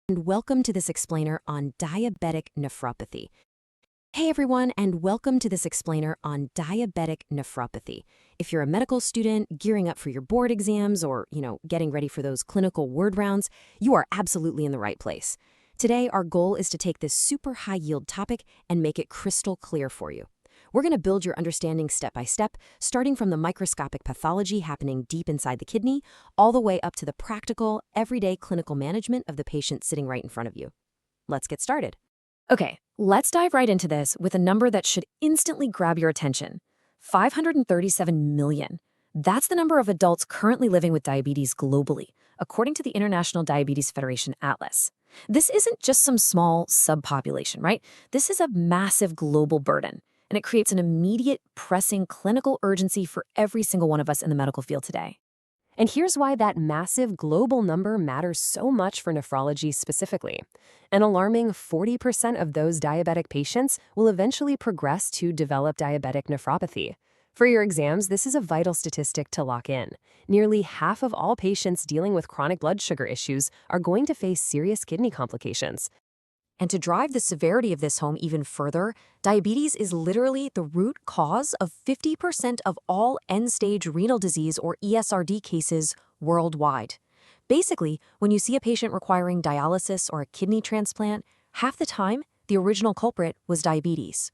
And welcome to this explainer on diabetic nephropathy. Hey everyone, and welcome to this explainer on diabetic nephropathy. If you're a medical student gearing up for your board exams or, getting ready for those clinical word rounds, you are absolutely in the right place. Today, our goal is to take this super high-yield topic and make it crystal clear for you. We're going to build your understanding step by step, starting from the microscopic pathology happening deep inside the kidney, all the way up to the practical, everyday clinical management of the patient sitting right in front of you. Let's get started. Okay, let's dive right into this with a number that should instantly grab your attention. 537 million. That's the number of adults currently living with diabetes globally, according to the International Diabetes Federation Atlas. This isn't just some small subpopulation, right? This is a massive global burden, and it creates an immediate, pressing clinical urgency for every single one of us in the medical field today. And here's why that massive global number matters so much for nephrology specifically. An alarming 40% of those diabetic patients will eventually progress to develop diabetic nephropathy. For your exams, this is a vital statistic to lock in. Nearly half of all patients dealing with chronic blood sugar issues are going to face serious kidney complications. And to drive the severity of this home even further, diabetes is literally the root cause of 50% of all end-stage renal disease or ESRD cases worldwide. Basically, when you see a patient requiring dialysis or a kidney transplant, half the time, the original culprit was diabetes.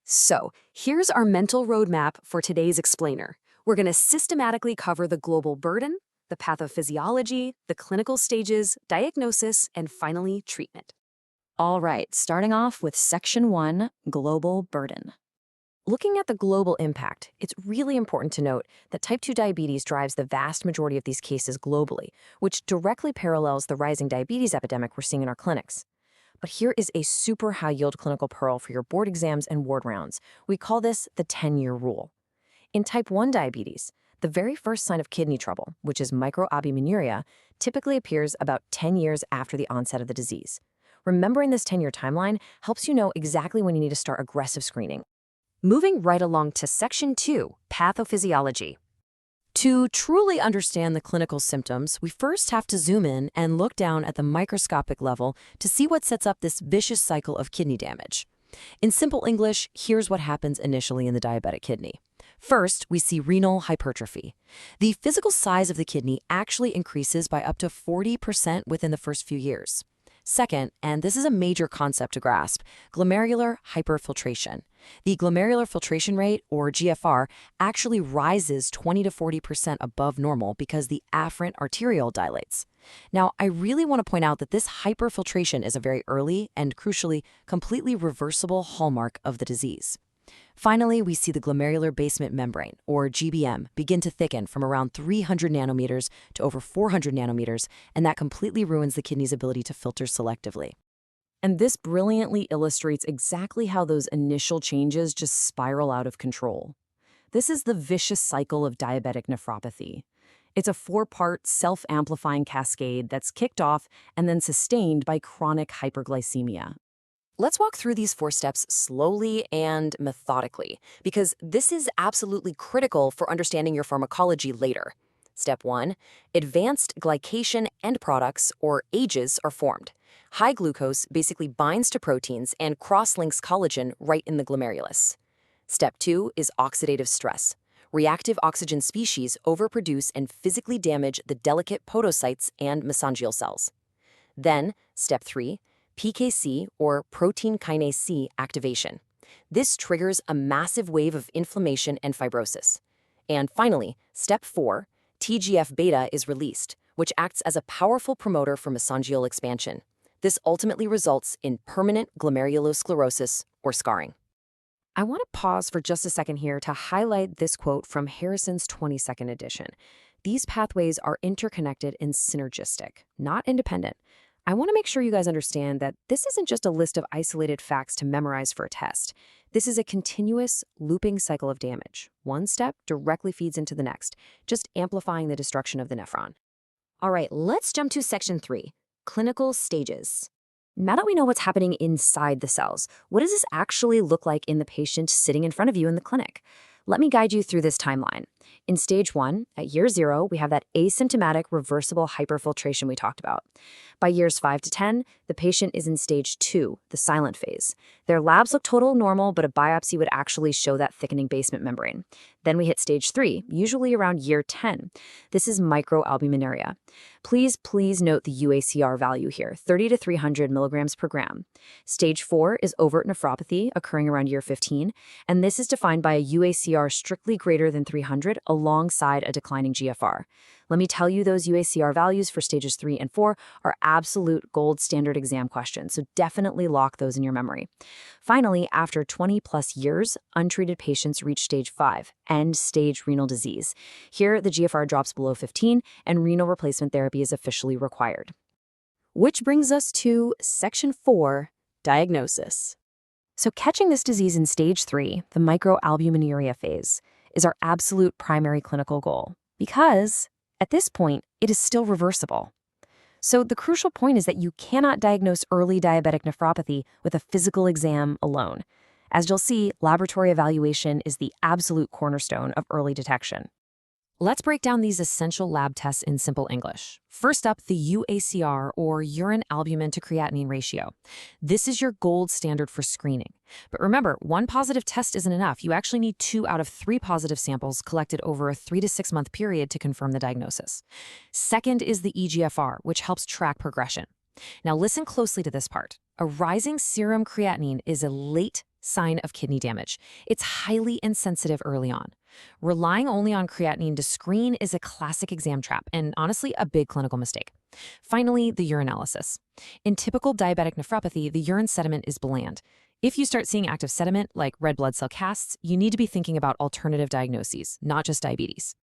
So, here's our mental roadmap for today's explainer. We're going to systematically cover the global burden, the pathophysiology, the clinical stages, diagnosis, and finally, treatment. All right, starting off with Section 1, Global Burden. Looking at the global impact, it's really important to note that type 2 diabetes drives the vast majority of these cases globally, which directly parallels the rising diabetes epidemic we're seeing in our clinics. But here is a super high-yield clinical pearl for your board exams and ward rounds. We call this the 10-year rule. In type 1 diabetes, the very first sign of kidney trouble, which is microalbuminuria, typically appears about 10 years after the onset of the disease. Remembering this 10-year timeline helps you know exactly when you need to start aggressive screening. Moving right along to Section 2, Pathophysiology. To truly understand the clinical symptoms, we first have to zoom in and look down at the microscopic level to see what sets up this vicious cycle of kidney damage. In simple English, here's what happens initially in the diabetic kidney. First, we see renal hypertrophy. The physical size of the kidney actually increases by up to 40% within the first few years. Second, and this is a major concept to grasp, glomerular hyperfiltration. The glomerular filtration rate, or GFR, actually rises 20 to 40% above normal because the afferent arteriole dilates. Now, I really want to point out that this hyperfiltration is a very early and, crucially, completely reversible hallmark of the disease. Finally, we see the glomerular basement membrane, or GBM, begin to thicken from around 300 nanometers to over 400 nanometers, and that completely ruins the kidney's ability to filter selectively. And this brilliantly illustrates exactly how those initial changes just spiral out of control. This is the vicious cycle of diabetic nephropathy. It's a 4-part self-amplifying cascade that's kicked off and then sustained by chronic hyperglycemia. Let's walk through these 4 steps slowly and methodically, because this is absolutely critical for understanding your pharmacology later. Step 1, advanced glycation end products, or AGEs, are formed. High glucose basically binds to proteins and cross-links collagen right in the glomerulus. Step 2 is oxidative stress. Reactive oxygen species overproduce and physically damage the delicate podocytes and mesangial cells. Then, Step 3, PKC, or protein kinase C, activation. This triggers a massive wave of inflammation and fibrosis. And finally, Step 4, TGF-beta is released, which acts as a powerful promoter for mesangial expansion. This ultimately results in permanent glomerulosclerosis, or scarring. I want to pause for just a second here to highlight this quote from Harrison's 22nd edition. These pathways are interconnected and synergistic, not independent. I want to make sure you guys understand that this isn't just a list of isolated facts to memorize for a test. This is a continuous, looping cycle of damage. One step directly feeds into the next, just amplifying the destruction of the nephron. All right, let's jump to Section 3, Clinical Stages. Now that we know what's happening inside the cells, what does this actually look like in the patient sitting in front of you in the clinic? Let me guide you through this timeline. In stage 1, at year 0, we have that asymptomatic reversible hyperfiltration we talked about. By years 5 to 10, the patient is in stage 2, the silent phase. Their labs look total normal, but a biopsy would actually show that thickening basement membrane. Then we hit stage 3, usually around year 10. This is microalbuminuria. Please note the UACR value here, 30 to 300 milligrams per gram. Stage 4 is overt nephropathy, occurring around year 15, and this is defined by a UACR strictly greater than 300 alongside a declining GFR. Let me tell you, those UACR values for stages 3 and 4 are absolute gold standard exam questions, so definitely lock those in your memory. Finally, after 20 plus years, untreated patients reach stage 5, end-stage renal disease. Here, the GFR drops below 15, and renal replacement therapy is officially required. Which brings us to section 4, diagnosis. So catching this disease in stage 3, the microalbuminuria phase, is our absolute primary clinical goal, because at this point, it is still reversible. So the crucial point is that you cannot diagnose early diabetic nephropathy with a physical exam alone. As you'll see, laboratory evaluation is the absolute cornerstone of early detection. Let's break down these essential lab tests in simple English. First up, the UACR, or urine albumin to creatinine ratio. This is your gold standard for screening. But remember, one positive test isn't enough. You actually need 2 out of 3 positive samples collected over a 3 to 6 month period to confirm the diagnosis. Second is the eGFR, which helps track progression. Now listen closely to this part. A rising serum creatinine is a late sign of kidney damage. It's highly insensitive early on. Relying only on creatinine to screen is a classic exam trap and honestly a big clinical mistake. Finally, the urinalysis. In typical diabetic nephropathy, the urine sediment is bland. If you start seeing active sediment like red blood cell casts, you need to be thinking about alternative diagnoses, not just diabetes.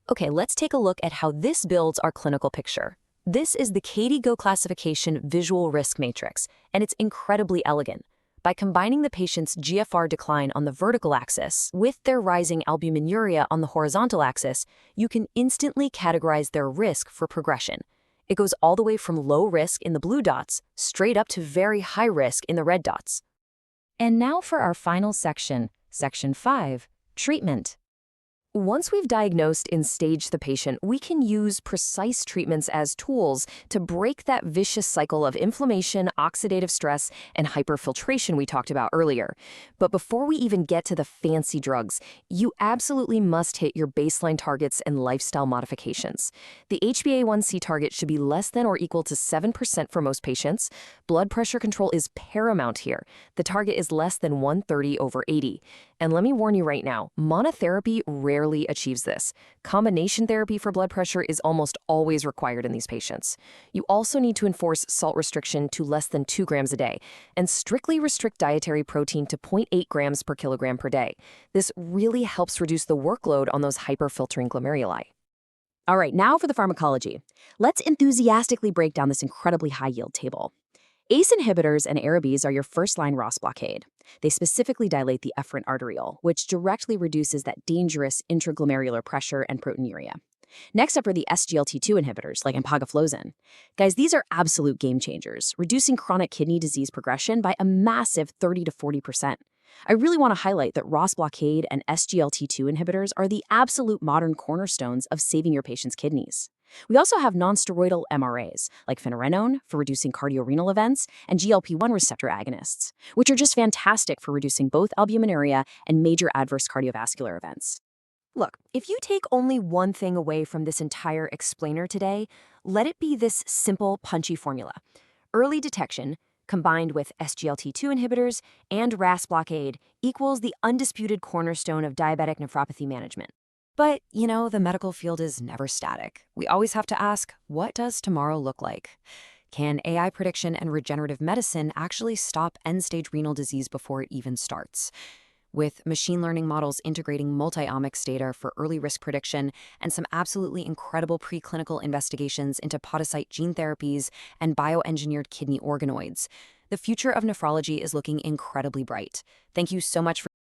Okay, let's take a look at how this builds our clinical picture. This is the KDIGO classification visual risk matrix, and it's incredibly elegant. By combining the patient's GFR decline on the vertical axis with their rising albuminuria on the horizontal axis, you can instantly categorize their risk for progression. It goes all the way from low risk in the blue dots straight up to very high risk in the red dots. And now for our final section, section 5, treatment. Once we've diagnosed and staged the patient, we can use precise treatments as tools to break that vicious cycle of inflammation, oxidative stress, and hyperfiltration we talked about earlier. But before we even get to the fancy drugs, you absolutely must hit your baseline targets and lifestyle modifications. The HbA1c target should be less than or equal to 7% for most patients. Blood pressure control is paramount here. The target is less than 130/80. And let me warn you right now, monotherapy rarely achieves this. Combination therapy for blood pressure is almost always required in these patients. You also need to enforce salt restriction to less than 2 grams a day and strictly restrict dietary protein to 0.8 grams per kilogram per day. This really helps reduce the workload on those hyperfiltering glomeruli. All right, now for the pharmacology. Let's enthusiastically break down this incredibly high-yield table. ACE inhibitors and ARBs are your first-line ROS blockade. They specifically dilate the efferent arteriole, which directly reduces that dangerous intraglomerular pressure and proteinuria. Next up are the SGLT2 inhibitors, like empagliflozin. Guys, these are absolute game changers, reducing chronic kidney disease progression by a massive 30 to 40%. I really want to highlight that ROS blockade and SGLT2 inhibitors are the absolute modern cornerstones of saving your patient's kidneys. We also have nonsteroidal MRAs, like finerenone for reducing cardiorenal events, and GLP-1 receptor agonists, which are just fantastic for reducing both albuminuria and major adverse cardiovascular events. Look, if you take only one thing away from this entire explainer today, let it be this simple, punchy formula. Early detection, combined with SGLT2 inhibitors and RAS blockade, equals the undisputed cornerstone of diabetic nephropathy management. But, you know, the medical field is never static. We always have to ask, what does tomorrow look like? Can AI prediction and regenerative medicine actually stop end-stage renal disease before it even starts? With machine learning models integrating multi-omics data for early risk prediction and some absolutely incredible preclinical investigations into podocyte gene therapies and bioengineered kidney organoids, the future of nephrology is looking incredibly bright. Thank you so much for